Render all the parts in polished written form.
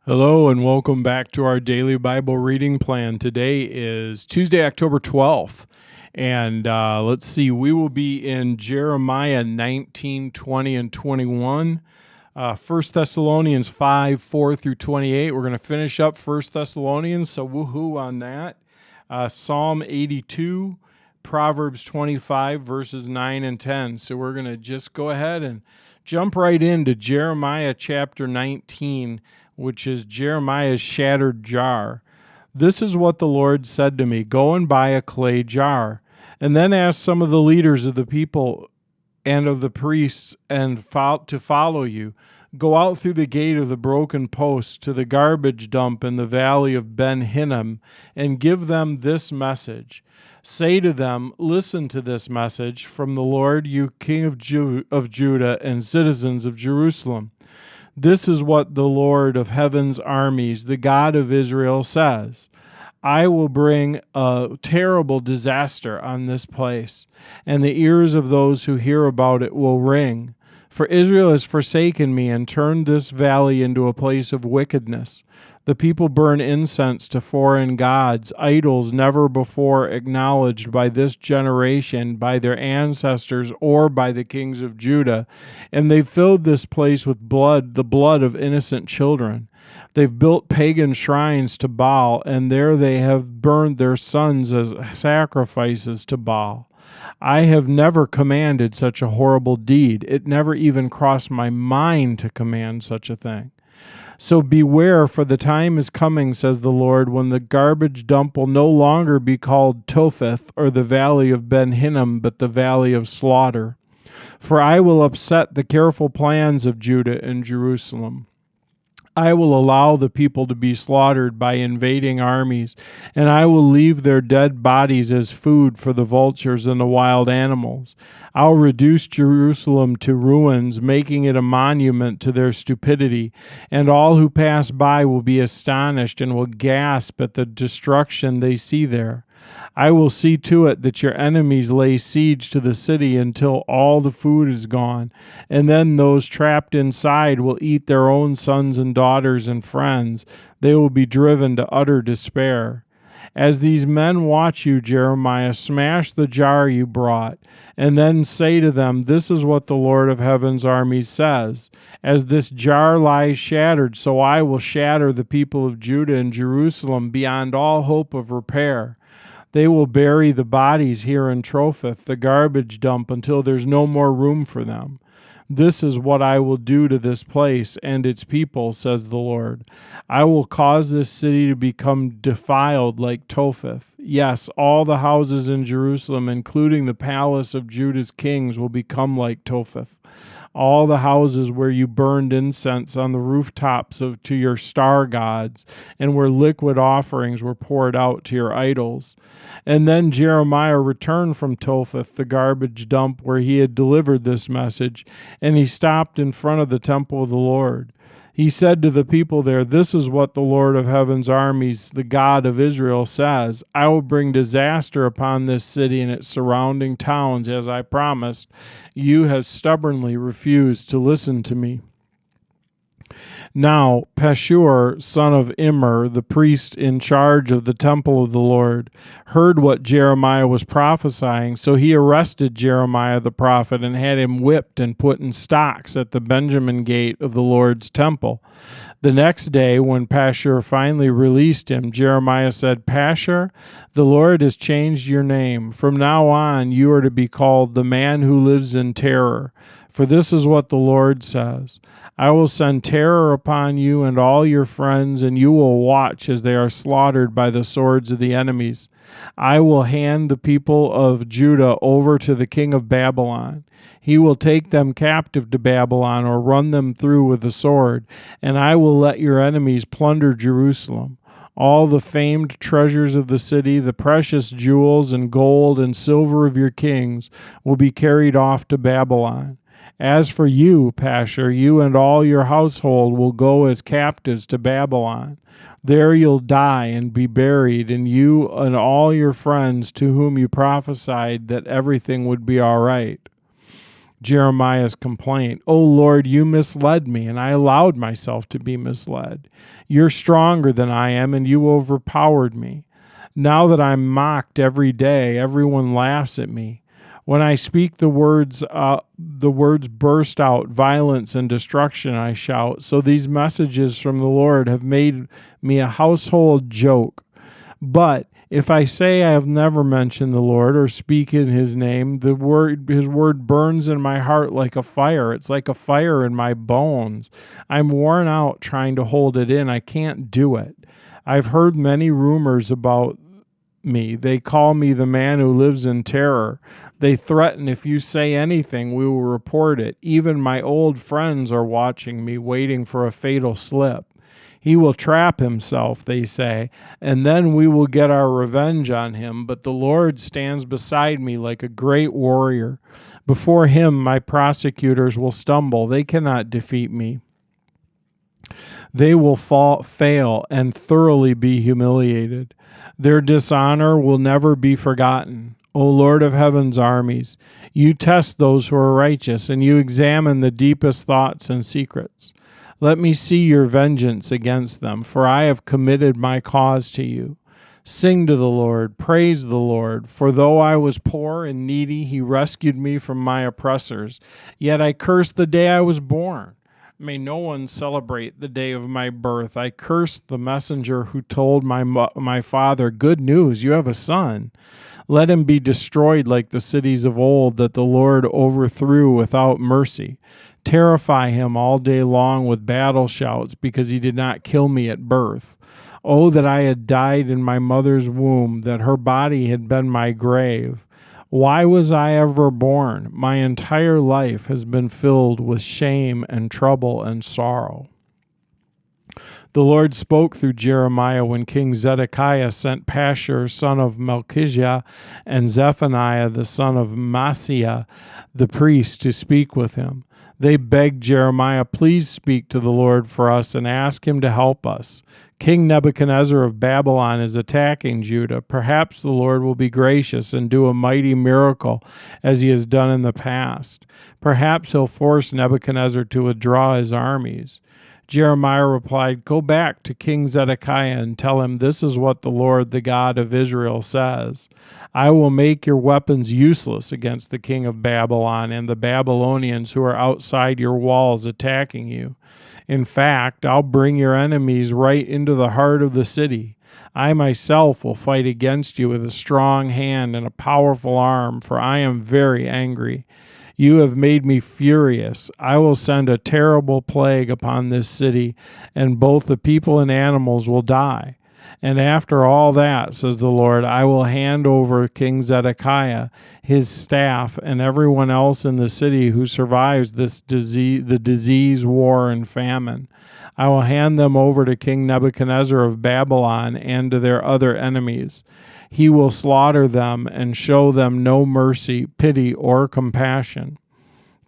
Hello and welcome back to our daily Bible reading plan. Today is Tuesday, October 12th. And let's see, we will be in Jeremiah 19, 20, and 21. 1 Thessalonians 5, 4 through 28. We're going to finish up 1 Thessalonians, so woohoo on that. Psalm 82, Proverbs 25, verses 9 and 10. So we're going to just go ahead and jump right into Jeremiah chapter 19, which is Jeremiah's shattered jar. This is what the Lord said to me: go and buy a clay jar, and then ask some of the leaders of the people and of the priests to follow you. Go out through the gate of the broken post to the garbage dump in the valley of Ben Hinnom, and give them this message. Say to them, listen to this message from the Lord, you king of Judah and citizens of Jerusalem. This is what the Lord of heaven's armies, the God of Israel, says. I will bring a terrible disaster on this place, and the ears of those who hear about it will ring. For Israel has forsaken me and turned this valley into a place of wickedness. The people burn incense to foreign gods, idols never before acknowledged by this generation, by their ancestors, or by the kings of Judah. And they filled this place with blood, the blood of innocent children. They've built pagan shrines to Baal, and there they have burned their sons as sacrifices to Baal. I have never commanded such a horrible deed. It never even crossed my mind to command such a thing. So beware, for the time is coming, says the Lord, when the garbage dump will no longer be called Topheth or the valley of Ben Hinnom, but the valley of slaughter. For I will upset the careful plans of Judah and Jerusalem. I will allow the people to be slaughtered by invading armies, and I will leave their dead bodies as food for the vultures and the wild animals. I'll reduce Jerusalem to ruins, making it a monument to their stupidity, and all who pass by will be astonished and will gasp at the destruction they see there. I will see to it that your enemies lay siege to the city until all the food is gone, and then those trapped inside will eat their own sons and daughters and friends. They will be driven to utter despair. As these men watch you, Jeremiah, smash the jar you brought, and then say to them, this is what the Lord of heaven's armies says. As this jar lies shattered, so I will shatter the people of Judah and Jerusalem beyond all hope of repair. They will bury the bodies here in Topheth, the garbage dump, until there's no more room for them. This is what I will do to this place and its people, says the Lord. I will cause this city to become defiled like Topheth. Yes, all the houses in Jerusalem, including the palace of Judah's kings, will become like Topheth. All the houses where you burned incense on the rooftops to your star gods, and where liquid offerings were poured out to your idols. And then Jeremiah returned from Topheth, the garbage dump where he had delivered this message, and he stopped in front of the temple of the Lord. He said to the people there, this is what the Lord of heaven's armies, the God of Israel, says. I will bring disaster upon this city and its surrounding towns, as I promised. You have stubbornly refused to listen to me. Now Pashur, son of Immer, the priest in charge of the temple of the Lord, heard what Jeremiah was prophesying, so he arrested Jeremiah the prophet and had him whipped and put in stocks at the Benjamin gate of the Lord's temple. The next day, when Pashur finally released him, Jeremiah said, Pashur, the Lord has changed your name. From now on, you are to be called the man who lives in terror. For this is what the Lord says. I will send terror upon you and all your friends, and you will watch as they are slaughtered by the swords of the enemies. I will hand the people of Judah over to the king of Babylon. He will take them captive to Babylon or run them through with the sword, and I will let your enemies plunder Jerusalem. All the famed treasures of the city, the precious jewels and gold and silver of your kings, will be carried off to Babylon. As for you, Pashur, you and all your household will go as captives to Babylon. There you'll die and be buried, and you and all your friends to whom you prophesied that everything would be all right. Jeremiah's complaint. "O Lord, you misled me, and I allowed myself to be misled. You're stronger than I am, and you overpowered me. Now that I'm mocked every day, everyone laughs at me. When I speak, the words burst out. Violence and destruction, I shout. So these messages from the Lord have made me a household joke. But if I say I have never mentioned the Lord or speak in his name, his word burns in my heart like a fire. It's like a fire in my bones. I'm worn out trying to hold it in. I can't do it. I've heard many rumors about me. They call me the man who lives in terror. They threaten, if you say anything, we will report it. Even my old friends are watching me, waiting for a fatal slip. He will trap himself, they say, and then we will get our revenge on him. But the Lord stands beside me like a great warrior. Before him, my prosecutors will stumble. They cannot defeat me. They will fail, and thoroughly be humiliated. Their dishonor will never be forgotten. O Lord of heaven's armies, you test those who are righteous, and you examine the deepest thoughts and secrets. Let me see your vengeance against them, for I have committed my cause to you. Sing to the Lord, praise the Lord, for though I was poor and needy, he rescued me from my oppressors. Yet I curse the day I was born. May no one celebrate the day of my birth. I curse the messenger who told my father, good news, you have a son. Let him be destroyed like the cities of old that the Lord overthrew without mercy. Terrify him all day long with battle shouts, because he did not kill me at birth. Oh, that I had died in my mother's womb, that her body had been my grave. Why was I ever born? My entire life has been filled with shame and trouble and sorrow. The Lord spoke through Jeremiah when King Zedekiah sent Pashur, son of Malchijah, and Zephaniah, the son of Maaseiah, the priest, to speak with him. They begged Jeremiah, please speak to the Lord for us and ask him to help us. King Nebuchadnezzar of Babylon is attacking Judah. Perhaps the Lord will be gracious and do a mighty miracle as he has done in the past. Perhaps he'll force Nebuchadnezzar to withdraw his armies. Jeremiah replied, go back to King Zedekiah and tell him this is what the Lord, the God of Israel, says. I will make your weapons useless against the king of Babylon and the Babylonians who are outside your walls attacking you. In fact, I'll bring your enemies right into the heart of the city. I myself will fight against you with a strong hand and a powerful arm, for I am very angry. You have made me furious. I will send a terrible plague upon this city, and both the people and animals will die. And after all that, says the Lord, I will hand over King Zedekiah, his staff, and everyone else in the city who survives this disease, war, and famine. I will hand them over to King Nebuchadnezzar of Babylon and to their other enemies. He will slaughter them and show them no mercy, pity, or compassion.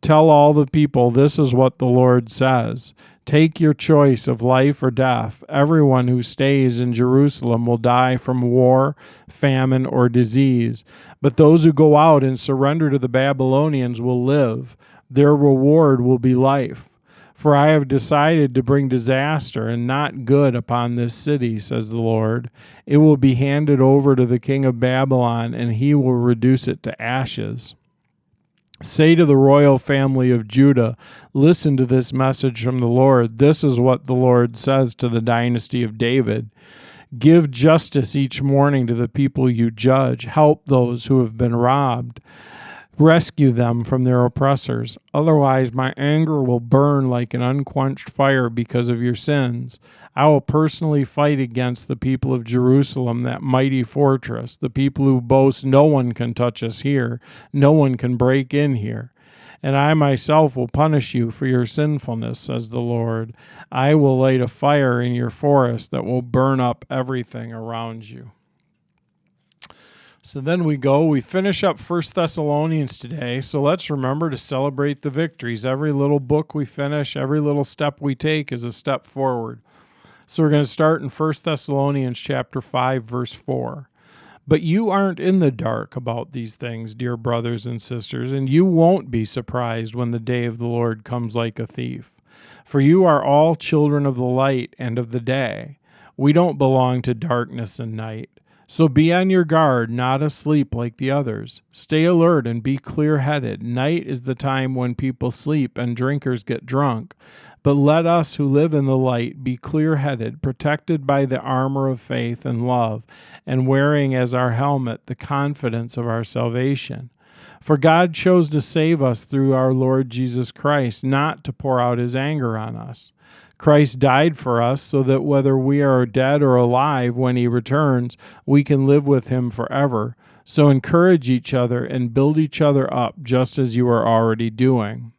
Tell all the people, this is what the Lord says. Take your choice of life or death. Everyone who stays in Jerusalem will die from war, famine, or disease. But those who go out and surrender to the Babylonians will live. Their reward will be life. For I have decided to bring disaster and not good upon this city, says the Lord. It will be handed over to the king of Babylon, and he will reduce it to ashes. Say to the royal family of Judah, listen to this message from the Lord. This is what the Lord says to the dynasty of David. Give justice each morning to the people you judge. Help those who have been robbed. Rescue them from their oppressors. Otherwise, my anger will burn like an unquenched fire because of your sins. I will personally fight against the people of Jerusalem, that mighty fortress, the people who boast, no one can touch us here, no one can break in here. And I myself will punish you for your sinfulness, says the Lord. I will light a fire in your forest that will burn up everything around you. So then we finish up 1 Thessalonians today. So let's remember to celebrate the victories. Every little book we finish, every little step we take is a step forward. So we're going to start in 1 Thessalonians chapter 5, verse 4. But you aren't in the dark about these things, dear brothers and sisters, and you won't be surprised when the day of the Lord comes like a thief. For you are all children of the light and of the day. We don't belong to darkness and night. So be on your guard, not asleep like the others. Stay alert and be clear-headed. Night is the time when people sleep and drinkers get drunk. But let us who live in the light be clear-headed, protected by the armor of faith and love, and wearing as our helmet the confidence of our salvation. For God chose to save us through our Lord Jesus Christ, not to pour out his anger on us. Christ died for us so that whether we are dead or alive when he returns, we can live with him forever. So encourage each other and build each other up just as you are already doing.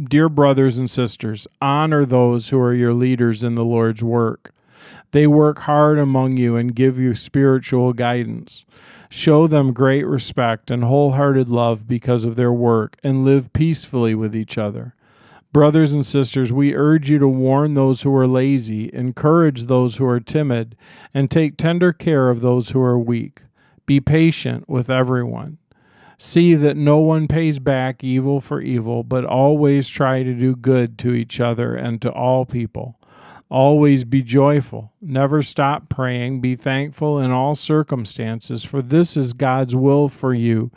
Dear brothers and sisters, honor those who are your leaders in the Lord's work. They work hard among you and give you spiritual guidance. Show them great respect and wholehearted love because of their work, and live peacefully with each other. Brothers and sisters, we urge you to warn those who are lazy, encourage those who are timid, and take tender care of those who are weak. Be patient with everyone. See that no one pays back evil for evil, but always try to do good to each other and to all people. Always be joyful. Never stop praying. Be thankful in all circumstances, for this is God's will for you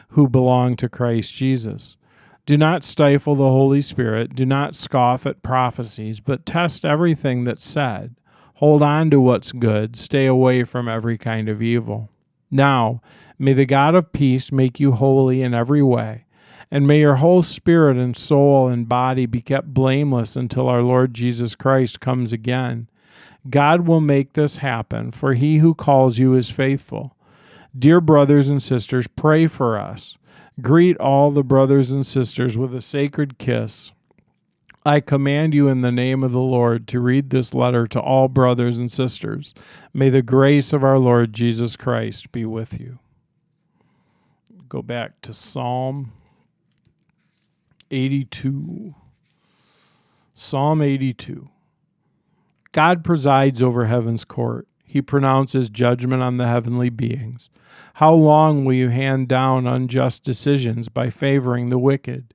who belong to Christ Jesus. Do not stifle the Holy Spirit. Do not scoff at prophecies, but test everything that's said. Hold on to what's good. Stay away from every kind of evil. Now, may the God of peace make you holy in every way, and may your whole spirit and soul and body be kept blameless until our Lord Jesus Christ comes again. God will make this happen, for he who calls you is faithful. Dear brothers and sisters, pray for us. Greet all the brothers and sisters with a sacred kiss. I command you in the name of the Lord to read this letter to all brothers and sisters. May the grace of our Lord Jesus Christ be with you. Go back to Psalm 82. Psalm 82. God presides over heaven's court. He pronounces judgment on the heavenly beings. How long will you hand down unjust decisions by favoring the wicked?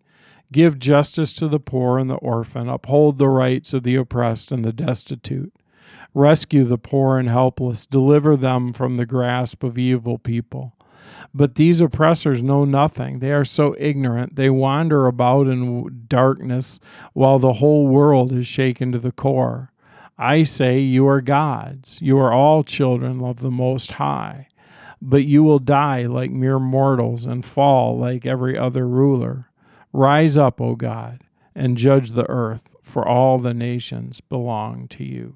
Give justice to the poor and the orphan. Uphold the rights of the oppressed and the destitute. Rescue the poor and helpless. Deliver them from the grasp of evil people. But these oppressors know nothing. They are so ignorant. They wander about in darkness while the whole world is shaken to the core. I say you are gods. You are all children of the Most High. But you will die like mere mortals and fall like every other ruler. Rise up, O God, and judge the earth, for all the nations belong to you.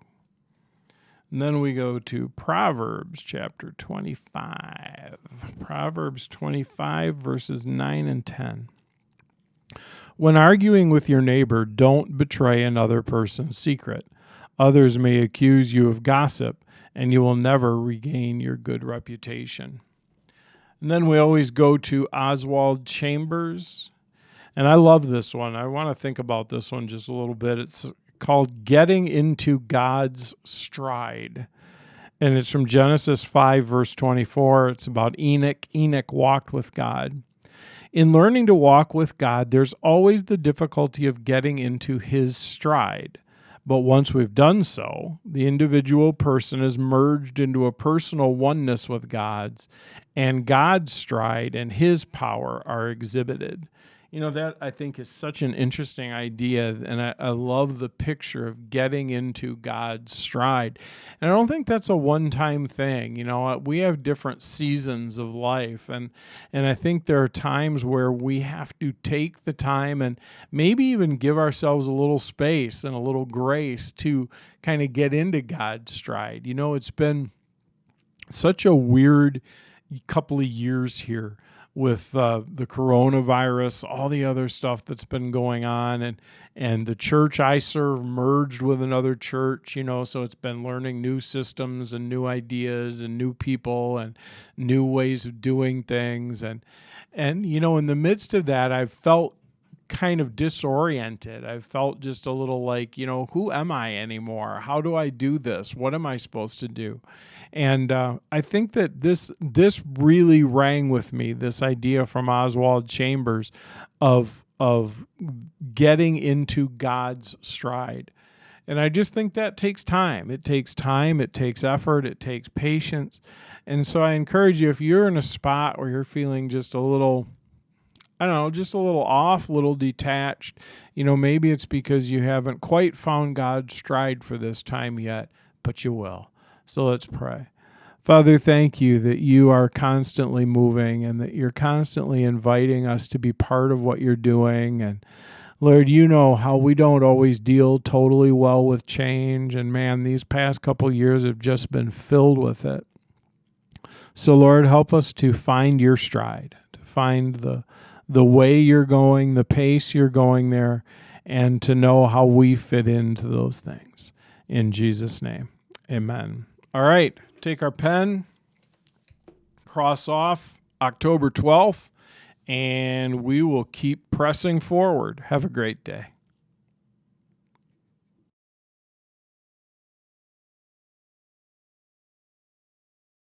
And then we go to Proverbs chapter 25. Proverbs 25, verses 9 and 10. When arguing with your neighbor, don't betray another person's secret. Others may accuse you of gossip, and you will never regain your good reputation. And then we always go to Oswald Chambers. And I love this one. I want to think about this one just a little bit. It's called Getting into God's Stride. And it's from Genesis 5, verse 24. It's about Enoch. Enoch walked with God. In learning to walk with God, there's always the difficulty of getting into his stride. But once we've done so, the individual person is merged into a personal oneness with God's, and God's stride and his power are exhibited. You know, that I think is such an interesting idea, and I love the picture of getting into God's stride. And I don't think that's a one-time thing. You know, we have different seasons of life, and I think there are times where we have to take the time and maybe even give ourselves a little space and a little grace to kind of get into God's stride. You know, it's been such a weird couple of years here with the coronavirus, all the other stuff that's been going on, and the church I serve merged with another church, you know, so it's been learning new systems and new ideas and new people and new ways of doing things. And you know, in the midst of that, I've felt kind of disoriented. I felt just a little like, who am I anymore? How do I do this? What am I supposed to do? And I think that this really rang with me, this idea from Oswald Chambers of getting into God's stride. And I just think that takes time. It takes time, it takes effort, it takes patience. And so I encourage you, if you're in a spot where you're feeling just a little, I don't know, just a little off, a little detached, maybe it's because you haven't quite found God's stride for this time yet, but you will. So let's pray. Father, thank you that you are constantly moving and that you're constantly inviting us to be part of what you're doing. And Lord, you know how we don't always deal totally well with change. And man, these past couple years have just been filled with it. So Lord, help us to find your stride, to find the way you're going, the pace you're going there, and to know how we fit into those things. In Jesus' name, amen. All right, take our pen, cross off October 12th, and we will keep pressing forward. Have a great day.